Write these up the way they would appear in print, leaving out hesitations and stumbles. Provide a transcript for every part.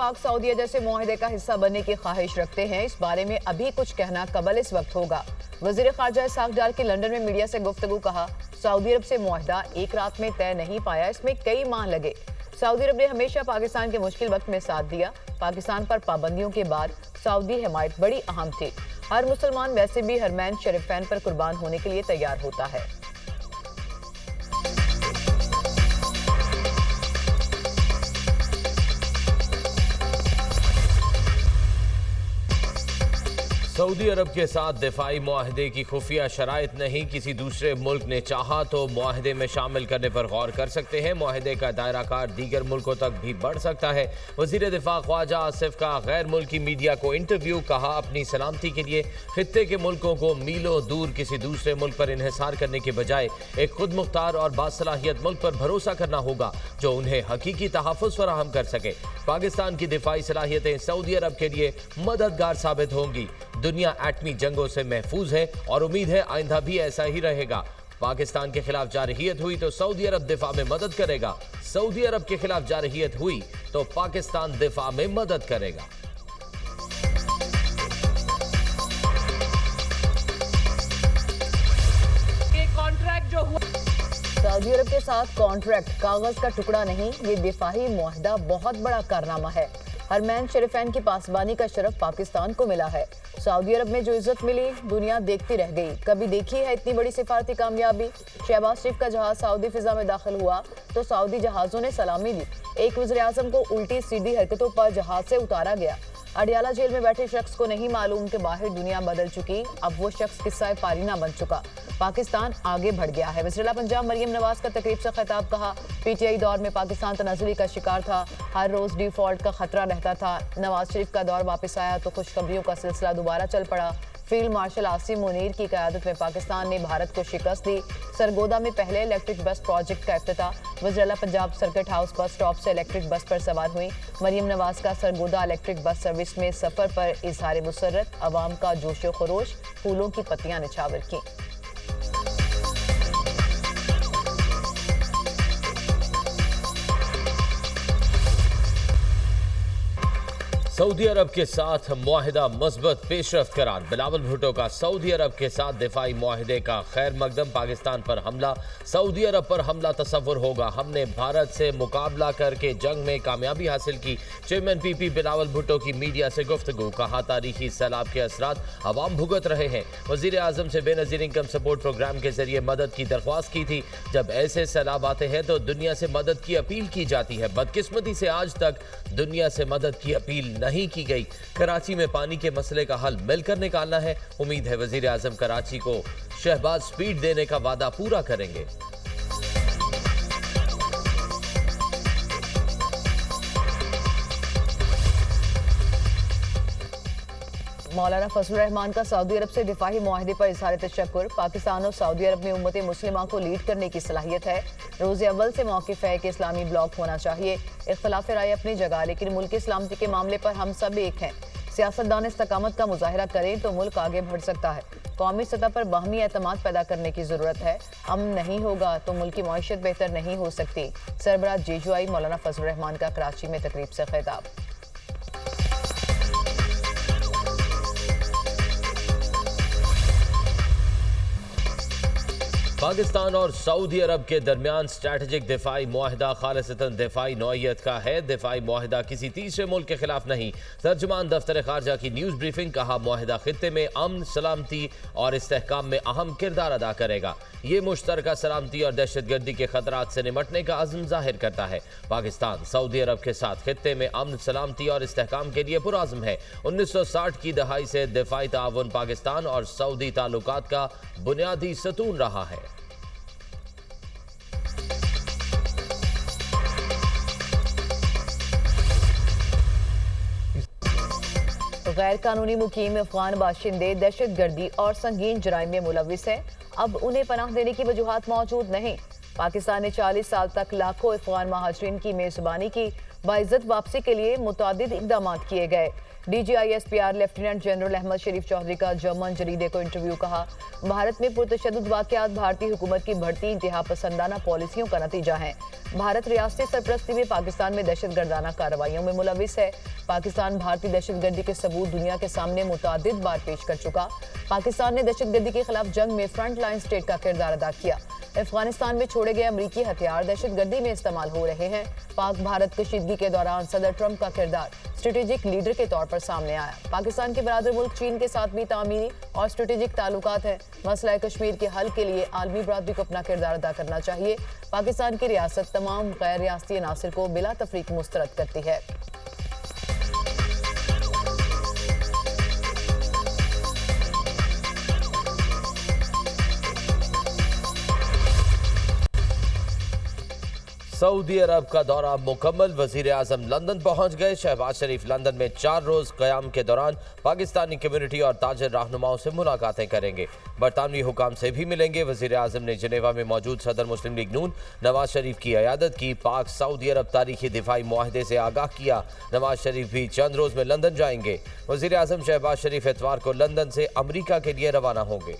पाक सऊदीया जैसे मुआहदे का हिस्सा बनने की ख्वाहिश रखते हैं, इस बारे में अभी कुछ कहना कबल इस वक्त होगा। वजीर खारजा इसहाक डार की लंदन में मीडिया से गुफ्तगू कहा, सऊदी अरब से मुआहदा एक रात में तय नहीं पाया, इसमें कई माह लगे। सऊदी अरब ने हमेशा पाकिस्तान के मुश्किल वक्त में साथ दिया। पाकिस्तान पर पाबंदियों के बाद सऊदी हिमायत बड़ी अहम थी। हर मुसलमान वैसे भी हरमैन शरीफैन पर कुर्बान होने के लिए तैयार होता है। सऊदी अरब के साथ दिफाई मुआहदे की खुफिया शराइत नहीं, किसी दूसरे मुल्क ने चाहा तो मुआहदे में शामिल करने पर गौर कर सकते हैं। मुआहदे का दायरा कार दीगर मुल्कों तक भी बढ़ सकता है। वजीर दिफा ख्वाजा आसिफ का गैर मुल्की मीडिया को इंटरव्यू, कहा अपनी सलामती के लिए खित्ते के मुल्कों को मीलों दूर किसी दूसरे मुल्क पर इन्हिसार करने के बजाय एक खुद मुख्तार और बासलाहियत मुल्क पर भरोसा करना होगा जो उन्हें हकीकी तहफ़्फ़ुज़ फराहम कर सके। पाकिस्तान की दिफाई सलाहियतें सऊदी अरब के लिए मददगार साबित होंगी। दुनिया एटमी जंगों से महफूज है और उम्मीद है आइंदा भी ऐसा ही रहेगा। पाकिस्तान के खिलाफ जारहियत हुई तो सऊदी अरब दिफा में मदद करेगा, सऊदी अरब के खिलाफ जारहियत हुई तो पाकिस्तान दिफा में मदद करेगा। ये कॉन्ट्रैक्ट जो हुआ सऊदी अरब के साथ कॉन्ट्रैक्ट कागज का टुकड़ा नहीं, ये दिफाही मुआहदा बहुत बड़ा कारनामा है। हरमैन शरीफैन की पासबानी का शरफ पाकिस्तान को मिला है। सऊदी अरब में जो इज्जत मिली दुनिया देखती रह गई। कभी देखी है इतनी बड़ी सिफारती कामयाबी? शहबाज शरीफ का जहाज सऊदी फिजा में दाखिल हुआ तो सऊदी जहाजों ने सलामी दी। एक वज़ीर आज़म को उल्टी सीधी हरकतों पर जहाज से उतारा गया। अडियाला जेल में बैठे शख्स को नहीं मालूम कि बाहर दुनिया बदल चुकी, अब वो शख्स किस्सा पारीना बन चुका। पाकिस्तान आगे बढ़ गया है। वज़ीर पंजाब मरियम नवाज का तकरीब से खिताब, कहा पीटीआई दौर में पाकिस्तान तनाज़ुली का शिकार था, हर रोज डिफॉल्ट का खतरा रहता था। नवाज शरीफ का दौर वापस आया तो खुशखबरियों का सिलसिला दोबारा चल पड़ा। फील्ड मार्शल आसिम मुनीर की क़यादत में पाकिस्तान ने भारत को शिकस्त दी। सरगोदा में पहले इलेक्ट्रिक बस प्रोजेक्ट का इफ्तिताह। वज़ीर Punjab circuit house bus stop से इलेक्ट्रिक बस पर सवार हुई। मरियम नवाज का सरगोदा इलेक्ट्रिक बस सर्विस में सफ़र पर इजहार मुसर्रत, अवाम का जोशो खरोश, फूलों की पत्तियां निछावर की। सऊदी अरब के साथ मुआहिदा मज़बूत पेशरफ्त करार। बिलावल भुट्टो का सऊदी अरब के साथ दिफाई मुआहिदे का खैर मकदम। पाकिस्तान पर हमला सऊदी अरब पर हमला तसव्वुर होगा। हमने भारत से मुकाबला करके जंग में कामयाबी हासिल की। चेयरमैन पीपी बिलावल भुट्टो की मीडिया से गुफ्तगू, कहा तारीखी सैलाब के असरात अवाम भुगत रहे हैं। वज़ीर आज़म से बेनज़ीर इनकम सपोर्ट प्रोग्राम के जरिए मदद की दरख्वास्त की थी। जब ऐसे सैलाब आते हैं तो दुनिया से मदद की अपील की जाती है। बदकिस्मती से आज तक दुनिया से मदद की अपील नहीं की गई। कराची में पानी के मसले का हल मिलकर निकालना है। उम्मीद है वजीर आजम कराची को शहबाज स्पीड देने का वादा पूरा करेंगे। मौलाना फजलुर रहमान का सऊदी अरब से दिफाही मुआहदे पर इज़हार तशक्कुर। पाकिस्तान और सऊदी अरब में उम्मत मुस्लिमा को लीड करने की सलाहियत है। रोज़े अव्वल से मौक़िफ़ है कि इस्लामी ब्लॉक होना चाहिए। इख्तलाफ राय अपनी जगह, लेकिन मुल्क की सलामती के मामले पर हम सब एक हैं। सियासतदान इस्तकामत का मुजाहरा करें तो मुल्क आगे बढ़ सकता है। कौमी सतह पर बाहमी एतमाद पैदा करने की ज़रूरत है। अमन नहीं होगा तो मुल्क की मईशत बेहतर नहीं हो सकती। सरबराह जेजुआई मौलाना फजलुर रहमान का कराची में तकरीब से खिताब। पाकिस्तान और सऊदी अरब के दरमियान स्ट्रैटेजिक दिफाई मुआहिदा खालिसतन दिफाई नौइयत का है। दिफाई मुआहिदा किसी तीसरे मुल्क के खिलाफ नहीं। तर्जुमान दफ्तर खारजा की न्यूज़ ब्रीफिंग, कहा मुआहिदा खित्ते में अमन, सलामती और इस्तेहकाम में अहम किरदार अदा करेगा। ये मुश्तरका सलामती और दहशतगर्दी के खतरात से निमटने का अज़्म जाहिर करता है। पाकिस्तान सऊदी अरब के साथ खित्ते में अमन, सलामती और इस्तेहकाम के लिए पुरअज़्म है। 1960 की दहाई से दिफाई ताउन पाकिस्तान और सऊदी ताल्लुकात का बुनियादी सतून रहा है। गैर कानूनी मुकीम अफगान बाशिंदे दहशतगर्दी और संगीन जराइम में मुलविस हैं। अब उन्हें पनाह देने की वजूहात मौजूद नहीं। पाकिस्तान ने 40 साल तक लाखों अफगान महाजरीन की मेजबानी की। बाइज्जत वापसी के लिए मुतादिद इकदाम किए गए। DGISPR लेफ्टिनेंट जनरल अहमद शरीफ चौधरी का जर्मन जरीदे को इंटरव्यू। कहा, भारत में पुरतशद्दुद वाक़यात भारतीय हुकूमत की बढ़ती इंतहा पसंदाना पॉलिसियों का नतीजा है। भारत रियासती सरपरस्ती में पाकिस्तान में दहशतगर्दाना कार्रवाइयों में मुलविस है। पाकिस्तान भारतीय दहशतगर्दी के सबूत दुनिया के सामने मुतादिद बार पेश कर चुका। पाकिस्तान ने दहशतगर्दी के खिलाफ जंग में फ्रंट लाइन स्टेट का किरदार अदा किया। अफगानिस्तान में छोड़े गए अमरीकी हथियार दहशतगर्दी में इस्तेमाल हो रहे हैं। पाक भारत कशीदगी के दौरान सदर ट्रंप का किरदार स्ट्रेटेजिक लीडर के तौर पर सामने आया। पाकिस्तान के बरादर मुल्क चीन के साथ भी तामीरी और स्ट्रेटेजिक ताल्लुकात हैं। मसला कश्मीर के हल के लिए आलमी बरादरी को अपना किरदार अदा करना चाहिए। पाकिस्तान की रियासत तमाम गैर रियासती अनासिर को बिला तफरीक मुस्तरद करती है। सऊदी अरब का दौरा मुकम्मल। वजीर आजम लंदन पहुंच गए। शहबाज शरीफ लंदन में 4 रोज क़याम के दौरान पाकिस्तानी कम्युनिटी और ताजिर रहनुमाओं से मुलाकातें करेंगे। बरतानवी हुकाम से भी मिलेंगे। वजीर आजम ने जिनेवा में मौजूद सदर मुस्लिम लीग नून नवाज शरीफ की अयादत की। पाक सऊदी अरब तारीखी दिफाई मुआहदे से आगाह किया। नवाज शरीफ भी चंद रोज में लंदन जाएंगे। वजीर आजम शहबाज शरीफ इतवार को लंदन से अमरीका के लिए रवाना होंगे।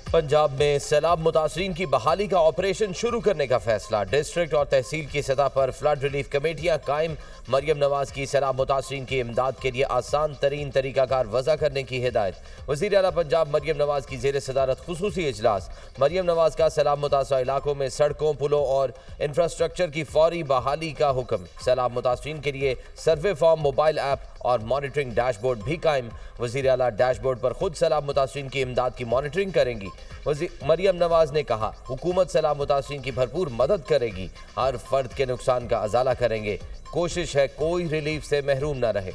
पंजाब में सैलाब मुतासरीन की बहाली का ऑपरेशन शुरू करने का फैसला। डिस्ट्रिक्ट और तहसील की सतह पर फ्लड रिलीफ कमेटियां कायम। मरियम नवाज की सैलाब मुतासरीन की इमदाद के लिए आसान तरीन तरीकाकार वज़ा करने की हिदायत। वज़ीर आला पंजाब मरियम नवाज की ज़ेर सदारत खुसूसी इजलास। मरियम नवाज का सैलाब मुतासरा इलाकों में सड़कों, पुलों और इंफ्रास्ट्रक्चर की फौरी बहाली का हुक्म। सैलाब मुतासरीन के लिए सर्वे फॉर्म, मोबाइल ऐप और मॉनिटरिंग डैशबोर्ड भी कायम। वज़ीर आला डैशबोर्ड पर खुद सैलाब मुतासरीन की इमदाद की मॉनिटरिंग करेंगी। मरियम नवाज ने कहा, हुकूमत सैलाब मुतासरीन की भरपूर मदद करेगी। हर फर्द के नुकसान का अजाला करेंगे। कोशिश है कोई रिलीफ से महरूम न रहे।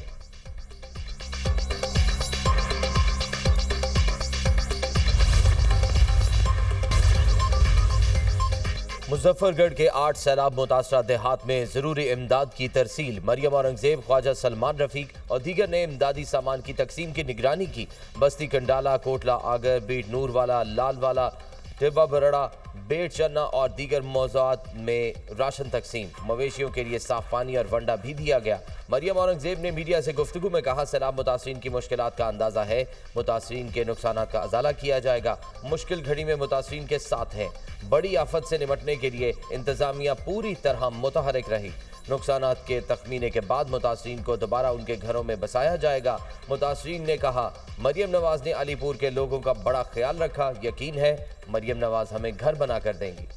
मुजफ्फरगढ़ के 8 सैलाब मुतासरा देहात में जरूरी इमदाद की तरसील। मरियम औरंगजेब, ख्वाजा सलमान रफीक और दीगर ने इमदादी सामान की तकसीम की निगरानी की। बस्ती कंडाला, कोटला आगर, बीट नूरवाला, लालवाला, टिब्बा बरड़ा, बेट चन्ना और दीगर मौज़ूआत में राशन तकसीम। मवेशियों के लिए साफ पानी और वंडा भी दिया गया। मरियम औरंगजेब ने मीडिया से गुफ्तगू में कहा, सैलाब मुतासरीन की मुश्किलात का अंदाज़ा है। मुतासरीन के नुकसान का अजाला किया जाएगा। मुश्किल घड़ी में मुतासरीन के साथ हैं। बड़ी आफत से निपटने के लिए इंतजामिया पूरी तरह मुतहरिक रही। नुकसानात के तखमीने के बाद मुतासरीन को दोबारा उनके घरों में बसाया जाएगा। मुतासरीन ने कहा, मरियम नवाज ने अलीपुर के लोगों का बड़ा ख्याल रखा। यकीन है मरियम नवाज हमें घर बना कर देंगी।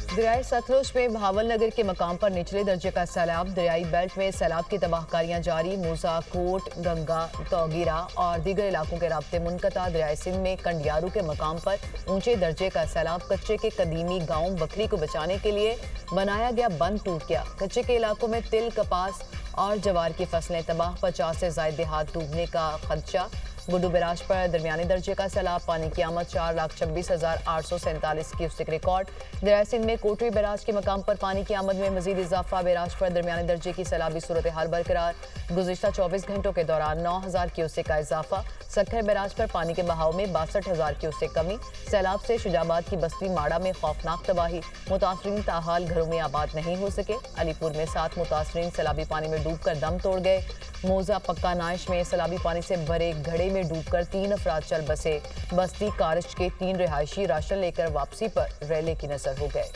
दरियाई सतलुज में भावल नगर के मकाम पर निचले दर्जे का सैलाब। दरियाई बेल्ट में सैलाब की तबाहकारियां जारी। मूसा, कोट, गंगा, तौगीरा और दीगर इलाकों के राब्ते मुनक़ता। दरियाई सिंध में कंडियारू के मकाम पर ऊंचे दर्जे का सैलाब। कच्चे के कदीमी गांव बकरी को बचाने के लिए बनाया गया बंद टूट गया। कच्चे के इलाकों में तिल, कपास और जवार की फसलें तबाह। 50 से ज़ायद देहात डूबने का खदशा। गुड्डू बैराज पर दरमियानी दर्जे का सैलाब। पानी की आमद 4,26,847 क्यूसेक रिकॉर्ड। दरियाई सिंध में कोटरी बैराज के मकाम पर पानी की आमद में मजीद इजाफा। बैराज पर दरमियानी दर्जे की सैलाबी सूरत हाल बरकरार। गुज़िश्ता 24 घंटों के दौरान 9,000 क्यूसेक का इजाफा। सक्खर बैराज पर पानी के बहाव में 62,000 क्यूसेक कमी। सैलाब से शुजाबाद की बस्ती माड़ा में खौफनाक तबाही। मुतासरीन ताहाल घरों में आबाद नहीं हो सके। अलीपुर में 7 मुतासरीन सैलाबी पानी में डूबकर दम तोड़ गए। मोजा पक्का नाइश में सैलाबी पानी से भरे घड़े में डूबकर 3 अफराद चल बसे। बस्ती कारज के 3 रिहायशी राशन लेकर वापसी पर रेले की नजर हो गए।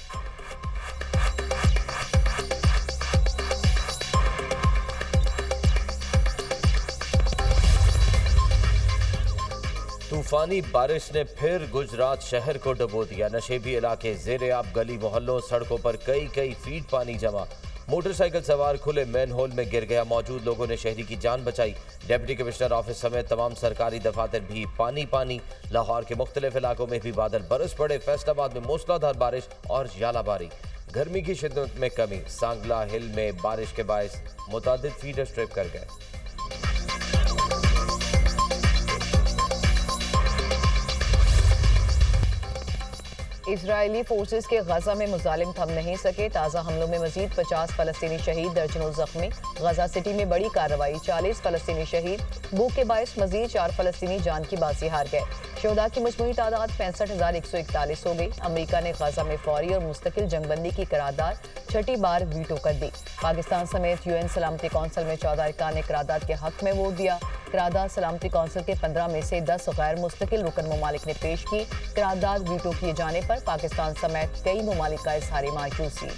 तूफानी बारिश ने फिर गुजरात शहर को डुबो दिया। नशेबी इलाके ज़ेरे आब, गली मोहल्लों, सड़कों पर कई फीट पानी जमा। मोटरसाइकिल सवार खुले मैन होल में गिर गया। मौजूद लोगों ने शहरी की जान बचाई। डिप्टी कमिश्नर ऑफिस समेत तमाम सरकारी दफातर भी पानी। लाहौर के मुख्तलिफ इलाकों में भी बादल बरस पड़े। फैसलाबाद में मूसलाधार बारिश और यालाबारी। गर्मी की शिद्दत में कमी। सांगला हिल में बारिश के बायस मुतादिद फीडर स्ट्रिप कर गए। इजरायली फोर्सेस के गजा में मुजालिम थम नहीं सके। ताज़ा हमलों में मजीद 50 फलस्तीनी शहीद, दर्जनों जख्मी। गजा सिटी में बड़ी कार्रवाई, 40 फलस्तीनी शहीद। भूख के बायस मजीद 4 फलस्तीनी जान की बाजी हार गए। शोहदा की मजमूई तादाद 65,141 हो गई। अमरीका ने गजा में फौरी और मुस्तकिल जंगबंदी की करारदाद छठी बार वीटो कर दी। पाकिस्तान समेत यूएन सलामती कौंसिल में 14 अरकान ने करारदाद के हक में वोट दिया। करारदाद सलामती कौंसिल के 15 में से 10 गैर मुस्तकिल रुकन ममालिक ने पेश की। करारदाद वीटो किए जाने पर पाकिस्तान समेत कई ममालिक का इजहार मायूसी।